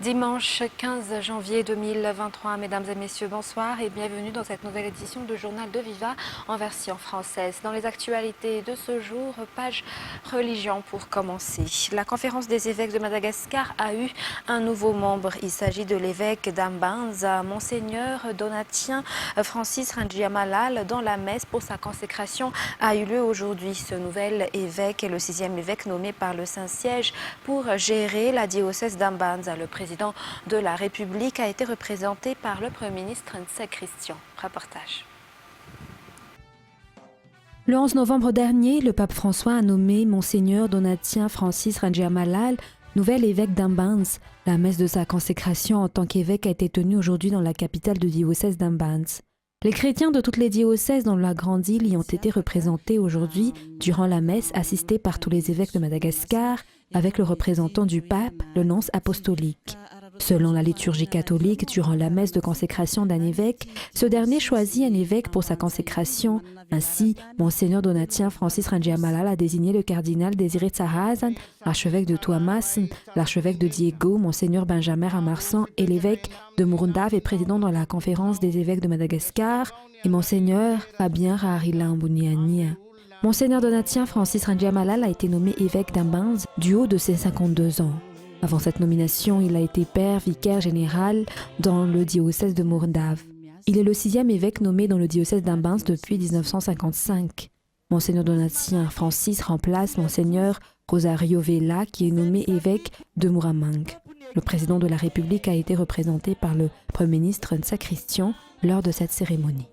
Dimanche 15 janvier 2023, mesdames et messieurs, bonsoir et bienvenue dans cette nouvelle édition de Journal de Viva en version française. Dans les actualités de ce jour, page religion pour commencer. La conférence des évêques de Madagascar a eu un nouveau membre. Il s'agit de l'évêque d'Ambanza, Monseigneur Donatien Francis Randjiamalal, dont la messe pour sa consécration a eu lieu aujourd'hui. Ce nouvel évêque est le 6e évêque nommé par le Saint-Siège pour gérer la diocèse d'Ambanza. Le président de la République a été représenté par le Premier ministre Nsé Christian. Reportage. Le 11 novembre dernier, le pape François a nommé Monseigneur Donatien Francis Randjiamalal nouvel évêque d'Ambanza. La messe de sa consécration en tant qu'évêque a été tenue aujourd'hui dans la capitale de diocèse d'Ambanza. Les chrétiens de toutes les diocèses dans la grande île y ont été représentés aujourd'hui durant la messe assistée par tous les évêques de Madagascar avec le représentant du pape, le nonce apostolique. Selon la liturgie catholique, durant la messe de consécration d'un évêque, ce dernier choisit un évêque pour sa consécration. Ainsi, Monseigneur Donatien Francis Randjiamalal a désigné le cardinal Désiré Tsahazan, l'archevêque de Tuamasin, l'archevêque de Diego, Monseigneur Benjamin Ramarsan et l'évêque de Murundave et président de la conférence des évêques de Madagascar, et Monseigneur Fabien Rarilambouniania. Monseigneur Donatien Francis Randjiamalal a été nommé évêque d'Ambanza du haut de ses 52 ans. Avant cette nomination, il a été père vicaire général dans le diocèse de Murundave. Il est le 6e évêque nommé dans le diocèse d'Ambanza depuis 1955. Monseigneur Donatien Francis remplace Monseigneur Rosario Vela qui est nommé évêque de Muramang. Le président de la République a été représenté par le Premier ministre Nsé Christian lors de cette cérémonie.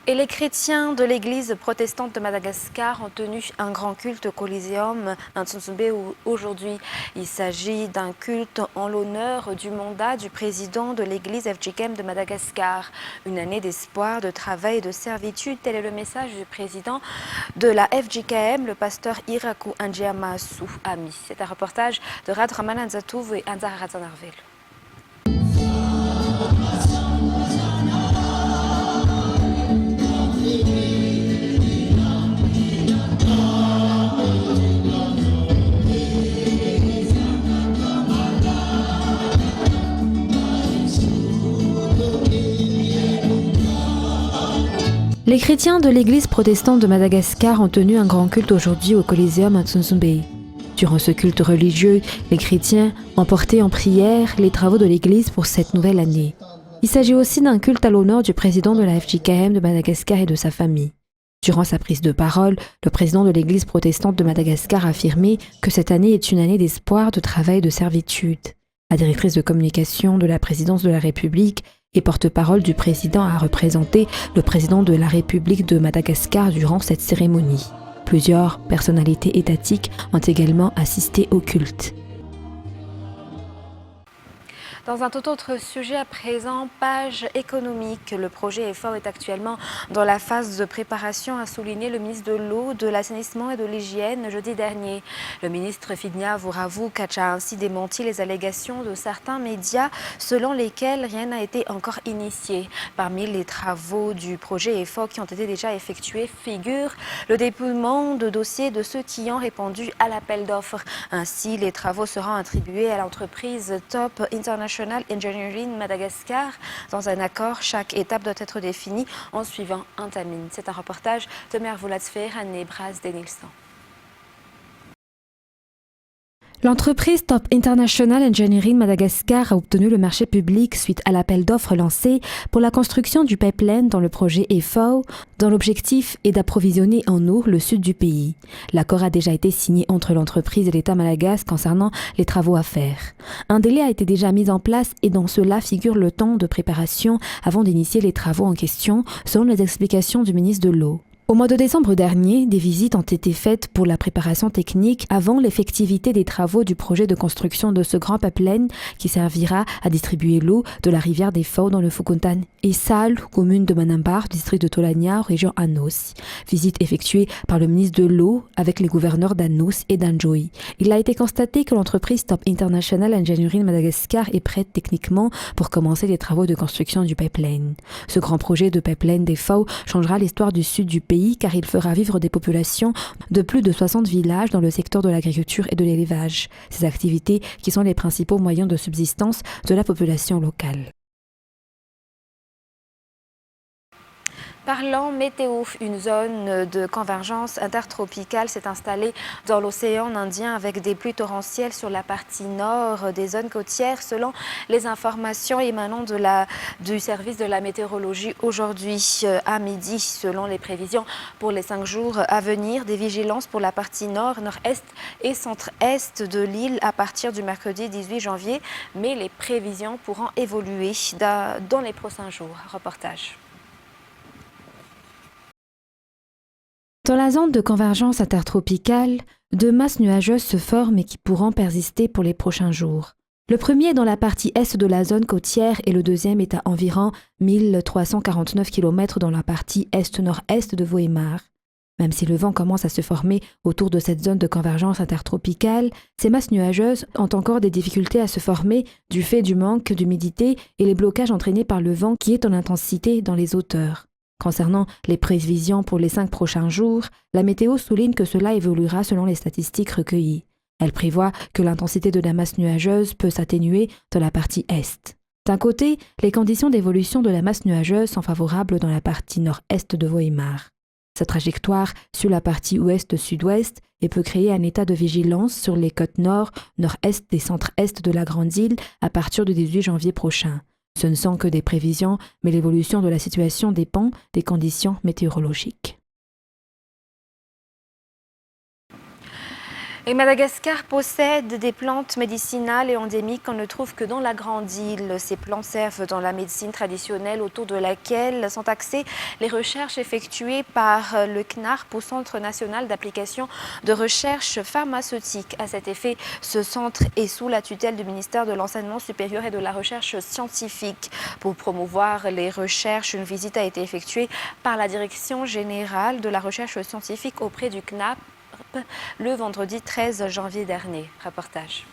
Et les chrétiens de l'église protestante de Madagascar ont tenu un grand culte au Coliseum Ntsunsumbe aujourd'hui. Il s'agit d'un culte en l'honneur du mandat du président de l'église FGKM de Madagascar. Une année d'espoir, de travail et de servitude, tel est le message du président de la FGKM, le pasteur Iraku Andjiamasu Ami. C'est un reportage de Rad Ramanan Zatouv et Anzar Razanarvel. Les chrétiens de l'église protestante de Madagascar ont tenu un grand culte aujourd'hui au Coliseum Ntsunsumbe. Durant ce culte religieux, les chrétiens ont porté en prière les travaux de l'église pour cette nouvelle année. Il s'agit aussi d'un culte à l'honneur du président de la FGKM de Madagascar et de sa famille. Durant sa prise de parole, le président de l'église protestante de Madagascar a affirmé que cette année est une année d'espoir, de travail et de servitude. La directrice de communication de la présidence de la République et porte-parole du président a représenté le président de la République de Madagascar durant cette cérémonie. Plusieurs personnalités étatiques ont également assisté au culte. Dans un tout autre sujet à présent, page économique. Le projet EFAO est actuellement dans la phase de préparation, a souligné le ministre de l'Eau, de l'Assainissement et de l'Hygiène jeudi dernier. Le ministre Fidnia Vouravu-Kacha a ainsi démenti les allégations de certains médias selon lesquels rien n'a été encore initié. Parmi les travaux du projet EFAO qui ont été déjà effectués figure le dépouillement de dossiers de ceux qui ont répondu à l'appel d'offres. Ainsi, les travaux seront attribués à l'entreprise Top International Engineering Madagascar. Dans un accord, chaque étape doit être définie en suivant un timing. C'est un reportage de Mervulatsfer et Bras Denilson. L'entreprise Top International Engineering Madagascar a obtenu le marché public suite à l'appel d'offres lancé pour la construction du pipeline dans le projet EFAO, dont l'objectif est d'approvisionner en eau le sud du pays. L'accord a déjà été signé entre l'entreprise et l'État malagasy concernant les travaux à faire. Un délai a été déjà mis en place et dans cela figure le temps de préparation avant d'initier les travaux en question, selon les explications du ministre de l'Eau. Au mois de décembre dernier, des visites ont été faites pour la préparation technique avant l'effectivité des travaux du projet de construction de ce grand pipeline qui servira à distribuer l'eau de la rivière des Faux dans le Fukuntan et Sal, commune de Manambar, district de Tolania, région Anos. Visite effectuée par le ministre de l'Eau avec les gouverneurs d'Anos et d'Anjoy. Il a été constaté que l'entreprise Top International Engineering Madagascar est prête techniquement pour commencer les travaux de construction du pipeline. Ce grand projet de pipeline des Faux changera l'histoire du sud du pays pays car il fera vivre des populations de plus de 60 villages dans le secteur de l'agriculture et de l'élevage. Ces activités qui sont les principaux moyens de subsistance de la population locale. Parlant météo, une zone de convergence intertropicale s'est installée dans l'océan Indien avec des pluies torrentielles sur la partie nord des zones côtières selon les informations émanant du service de la météorologie aujourd'hui à midi. Selon les prévisions pour les 5 jours à venir, des vigilances pour la partie nord, nord-est et centre-est de l'île à partir du mercredi 18 janvier, mais les prévisions pourront évoluer dans les prochains jours. Reportage. Dans la zone de convergence intertropicale, deux masses nuageuses se forment et qui pourront persister pour les prochains jours. Le premier est dans la partie est de la zone côtière et le deuxième est à environ 1349 km dans la partie est-nord-est de Vohemar. Même si le vent commence à se former autour de cette zone de convergence intertropicale, ces masses nuageuses ont encore des difficultés à se former du fait du manque d'humidité et les blocages entraînés par le vent qui est en intensité dans les hauteurs. Concernant les prévisions pour les 5 prochains jours, la météo souligne que cela évoluera selon les statistiques recueillies. Elle prévoit que l'intensité de la masse nuageuse peut s'atténuer dans la partie est. D'un côté, les conditions d'évolution de la masse nuageuse sont favorables dans la partie nord-est de Vohemar. Sa trajectoire suit la partie ouest-sud-ouest et peut créer un état de vigilance sur les côtes nord, nord-est et centre-est de la Grande Île à partir du 18 janvier prochain. Ce ne sont que des prévisions, mais l'évolution de la situation dépend des conditions météorologiques. Et Madagascar possède des plantes médicinales et endémiques qu'on ne trouve que dans la Grande Île. Ces plantes servent dans la médecine traditionnelle autour de laquelle sont axées les recherches effectuées par le CNARP, au Centre national d'application de recherche pharmaceutique. À cet effet, ce centre est sous la tutelle du ministère de l'Enseignement supérieur et de la Recherche scientifique. Pour promouvoir les recherches, une visite a été effectuée par la Direction générale de la recherche scientifique auprès du CNARP le vendredi 13 janvier dernier. Reportage.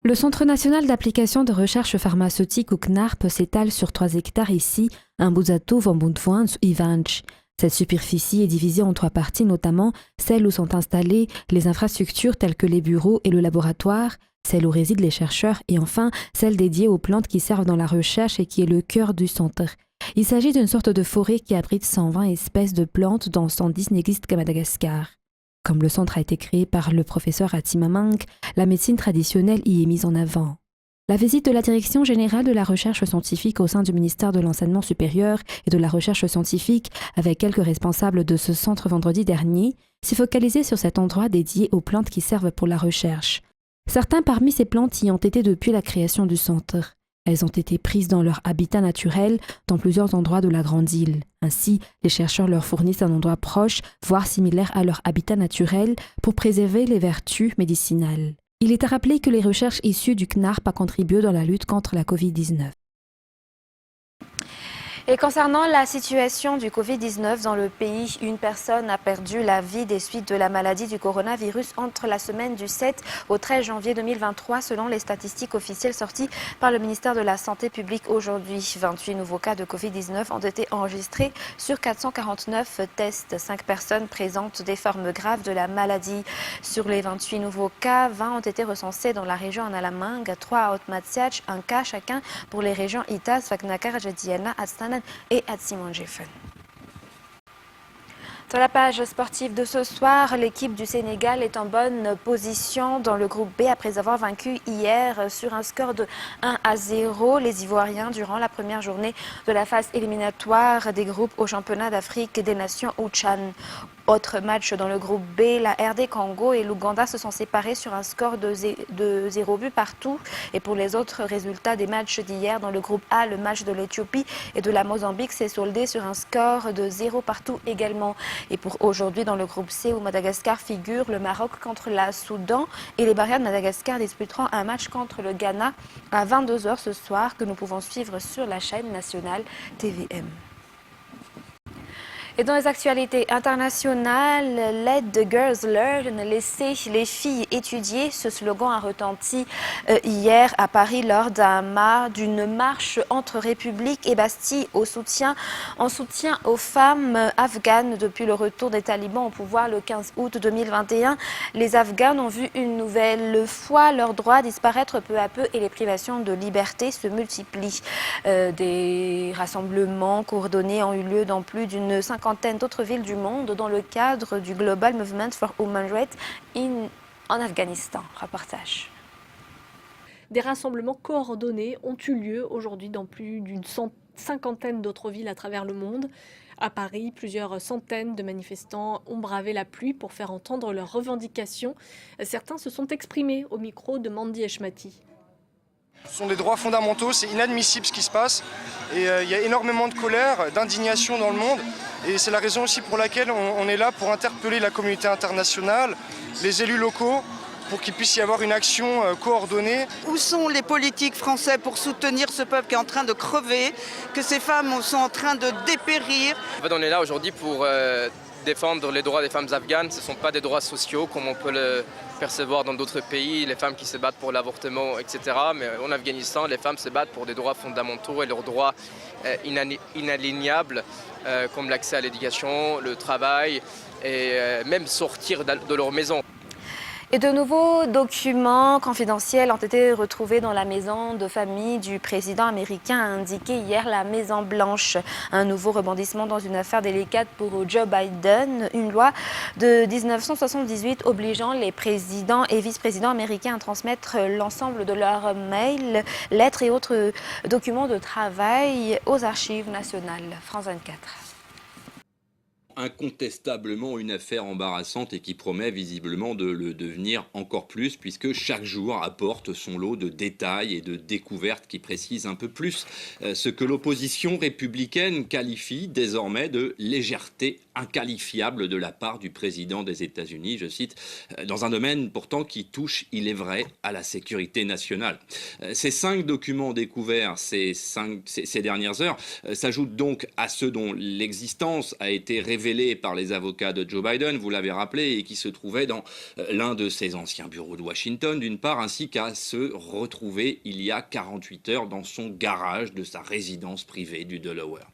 Le Centre national d'application de recherche pharmaceutique ou CNARP s'étale sur 3 hectares ici, à Mbuzato, Vambundvoan, Ivanch. Cette superficie est divisée en 3 parties, notamment celle où sont installées les infrastructures telles que les bureaux et le laboratoire, celle où résident les chercheurs et enfin celle dédiée aux plantes qui servent dans la recherche et qui est le cœur du centre. Il s'agit d'une sorte de forêt qui abrite 120 espèces de plantes dont 110 n'existent qu'à Madagascar. Comme le centre a été créé par le professeur Atimamang, la médecine traditionnelle y est mise en avant. La visite de la Direction générale de la recherche scientifique au sein du ministère de l'Enseignement supérieur et de la recherche scientifique avec quelques responsables de ce centre vendredi dernier s'est focalisée sur cet endroit dédié aux plantes qui servent pour la recherche. Certains parmi ces plantes y ont été depuis la création du centre. Elles ont été prises dans leur habitat naturel dans plusieurs endroits de la Grande Île. Ainsi, les chercheurs leur fournissent un endroit proche, voire similaire à leur habitat naturel, pour préserver les vertus médicinales. Il est à rappeler que les recherches issues du CNARP ont contribué dans la lutte contre la Covid-19. Et concernant la situation du Covid-19 dans le pays, une personne a perdu la vie des suites de la maladie du coronavirus entre la semaine du 7 au 13 janvier 2023, selon les statistiques officielles sorties par le ministère de la Santé publique aujourd'hui. 28 nouveaux cas de Covid-19 ont été enregistrés sur 449 tests. 5 personnes présentent des formes graves de la maladie. Sur les 28 nouveaux cas, 20 ont été recensés dans la région Analamang, 3 à Otmatsiach, un cas chacun pour les régions Itas, Faknakar, Jadiana, Astana et à Tsimonjefen. Sur la page sportive de ce soir, l'équipe du Sénégal est en bonne position dans le groupe B après avoir vaincu hier sur un score de 1-0 les Ivoiriens durant la première journée de la phase éliminatoire des groupes au championnat d'Afrique des Nations au Tchad. Autre match dans le groupe B, la RD Congo et l'Ouganda se sont séparés sur un score de 0 but partout. Et pour les autres résultats des matchs d'hier dans le groupe A, le match de l'Éthiopie et de la Mozambique s'est soldé sur un score de 0 partout également. Et pour aujourd'hui dans le groupe C où Madagascar figure, le Maroc contre la Soudan et les Barrières de Madagascar disputeront un match contre le Ghana à 22 h ce soir que nous pouvons suivre sur la chaîne nationale TVM. Et dans les actualités internationales, Let the Girls Learn, laissez les filles étudier. Ce slogan a retenti hier à Paris lors d'une marche entre République et Bastille en soutien aux femmes afghanes. Depuis le retour des talibans au pouvoir le 15 août 2021, les Afghanes ont vu une nouvelle fois leurs droits disparaître peu à peu et les privations de liberté se multiplient. Des rassemblements coordonnés ont eu lieu dans plus d'une cinquantaine d'autres villes du monde dans le cadre du Global Movement for Human Rights en Afghanistan. Reportage. Des rassemblements coordonnés ont eu lieu aujourd'hui dans plus d'une cinquantaine d'autres villes à travers le monde. À Paris, plusieurs centaines de manifestants ont bravé la pluie pour faire entendre leurs revendications. Certains se sont exprimés au micro de Mandy Eshmati. Ce sont des droits fondamentaux, c'est inadmissible ce qui se passe et il y a énormément de colère, d'indignation dans le monde et c'est la raison aussi pour laquelle on est là pour interpeller la communauté internationale, les élus locaux pour qu'il puisse y avoir une action coordonnée. Où sont les politiques français pour soutenir ce peuple qui est en train de crever, que ces femmes sont en train de dépérir? En fait, on est là aujourd'hui pour défendre les droits des femmes afghanes. Ce ne sont pas des droits sociaux comme on peut le percevoir dans d'autres pays, les femmes qui se battent pour l'avortement, etc. Mais en Afghanistan, les femmes se battent pour des droits fondamentaux et leurs droits inalignables, comme l'accès à l'éducation, le travail et même sortir de leur maison. Et de nouveaux documents confidentiels ont été retrouvés dans la maison de famille du président américain, a indiqué hier la Maison-Blanche. Un nouveau rebondissement dans une affaire délicate pour Joe Biden. Une loi de 1978 obligeant les présidents et vice-présidents américains à transmettre l'ensemble de leurs mails, lettres et autres documents de travail aux archives nationales. France 24. Incontestablement une affaire embarrassante et qui promet visiblement de le devenir encore plus puisque chaque jour apporte son lot de détails et de découvertes qui précisent un peu plus ce que l'opposition républicaine qualifie désormais de légèreté inqualifiable de la part du président des États-Unis, je cite, dans un domaine pourtant qui touche, il est vrai, à la sécurité nationale. Ces 5 documents découverts ces dernières heures s'ajoutent donc à ceux dont l'existence a été révélée par les avocats de Joe Biden, vous l'avez rappelé, et qui se trouvaient dans l'un de ses anciens bureaux de Washington, d'une part, ainsi qu'à se retrouver il y a 48 heures dans son garage de sa résidence privée du Delaware.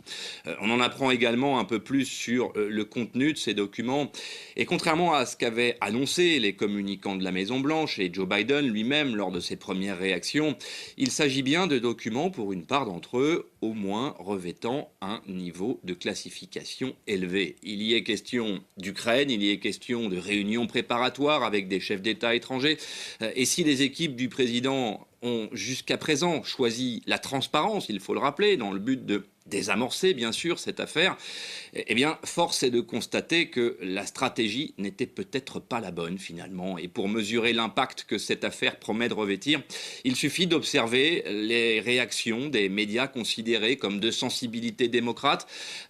On en apprend également un peu plus sur le contenu de ces documents. Et contrairement à ce qu'avaient annoncé les communicants de la Maison-Blanche et Joe Biden lui-même lors de ses premières réactions, il s'agit bien de documents, pour une part d'entre eux, au moins revêtant un niveau de classification élevé. Il y est question d'Ukraine, il y est question de réunions préparatoires avec des chefs d'État étrangers. Et si les équipes du président ont jusqu'à présent choisi la transparence, il faut le rappeler, dans le but de désamorcer bien sûr cette affaire, eh bien force est de constater que la stratégie n'était peut-être pas la bonne finalement. Et pour mesurer l'impact que cette affaire promet de revêtir, il suffit d'observer les réactions des médias considérés comme de sensibilité démocrate,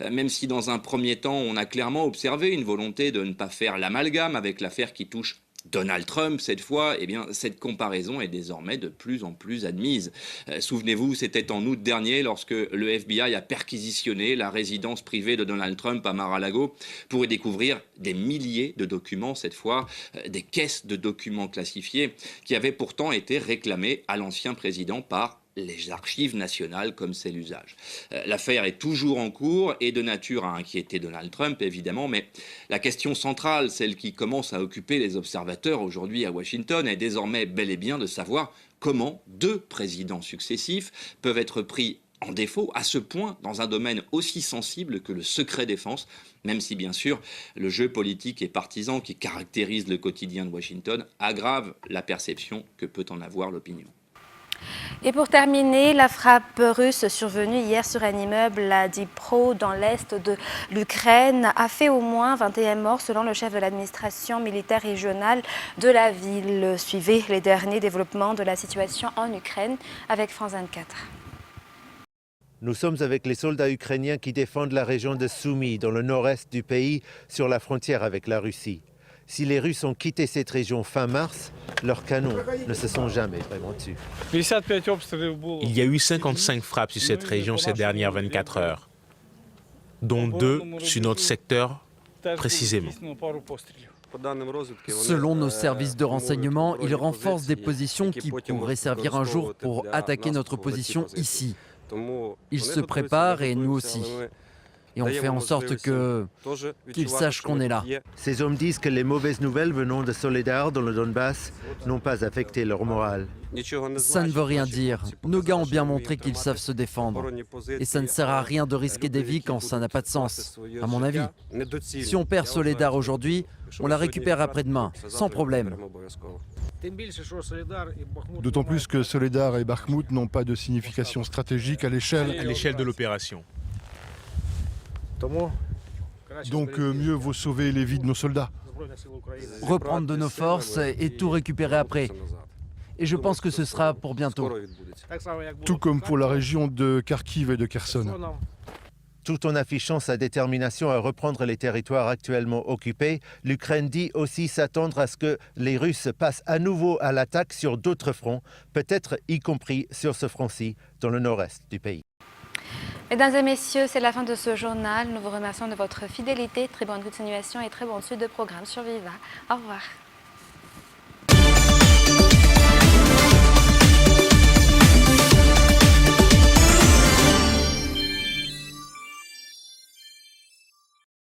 même si dans un premier temps on a clairement observé une volonté de ne pas faire l'amalgame avec l'affaire qui touche Donald Trump, cette fois, eh bien, cette comparaison est désormais de plus en plus admise. Souvenez-vous, c'était en août dernier lorsque le FBI a perquisitionné la résidence privée de Donald Trump à Mar-a-Lago pour y découvrir des milliers de documents, cette fois, des caisses de documents classifiés qui avaient pourtant été réclamés à l'ancien président par les archives nationales, comme c'est l'usage. L'affaire est toujours en cours et de nature à inquiéter Donald Trump, évidemment, mais la question centrale, celle qui commence à occuper les observateurs aujourd'hui à Washington, est désormais bel et bien de savoir comment 2 présidents successifs peuvent être pris en défaut à ce point dans un domaine aussi sensible que le secret défense, même si bien sûr le jeu politique et partisan qui caractérise le quotidien de Washington aggrave la perception que peut en avoir l'opinion. Et pour terminer, la frappe russe survenue hier sur un immeuble à Dnipro dans l'est de l'Ukraine a fait au moins 21 morts selon le chef de l'administration militaire régionale de la ville. Suivez les derniers développements de la situation en Ukraine avec France 24. Nous sommes avec les soldats ukrainiens qui défendent la région de Sumy, dans le nord-est du pays, sur la frontière avec la Russie. Si les Russes ont quitté cette région fin mars, leurs canons ne se sont jamais vraiment tus. Il y a eu 55 frappes sur cette région ces dernières 24 heures. dont 2 sur notre secteur précisément. Selon nos services de renseignement, ils renforcent des positions qui pourraient servir un jour pour attaquer notre position ici. Ils se préparent et nous aussi. Et on fait en sorte qu'ils sachent qu'on est là. Ces hommes disent que les mauvaises nouvelles venant de Soledar dans le Donbass n'ont pas affecté leur morale. Ça ne veut rien dire. Nos gars ont bien montré qu'ils savent se défendre. Et ça ne sert à rien de risquer des vies quand ça n'a pas de sens, à mon avis. Si on perd Soledar aujourd'hui, on la récupère après-demain, sans problème. D'autant plus que Soledar et Bakhmout n'ont pas de signification stratégique à l'échelle De l'opération. Donc mieux vaut sauver les vies de nos soldats. Reprendre de nos forces et tout récupérer après. Et je pense que ce sera pour bientôt. Tout comme pour la région de Kharkiv et de Kherson. Tout en affichant sa détermination à reprendre les territoires actuellement occupés, l'Ukraine dit aussi s'attendre à ce que les Russes passent à nouveau à l'attaque sur d'autres fronts, peut-être y compris sur ce front-ci, dans le nord-est du pays. Mesdames et messieurs, c'est la fin de ce journal. Nous vous remercions de votre fidélité. Très bonne continuation et très bonne suite de programme sur Viva. Au revoir.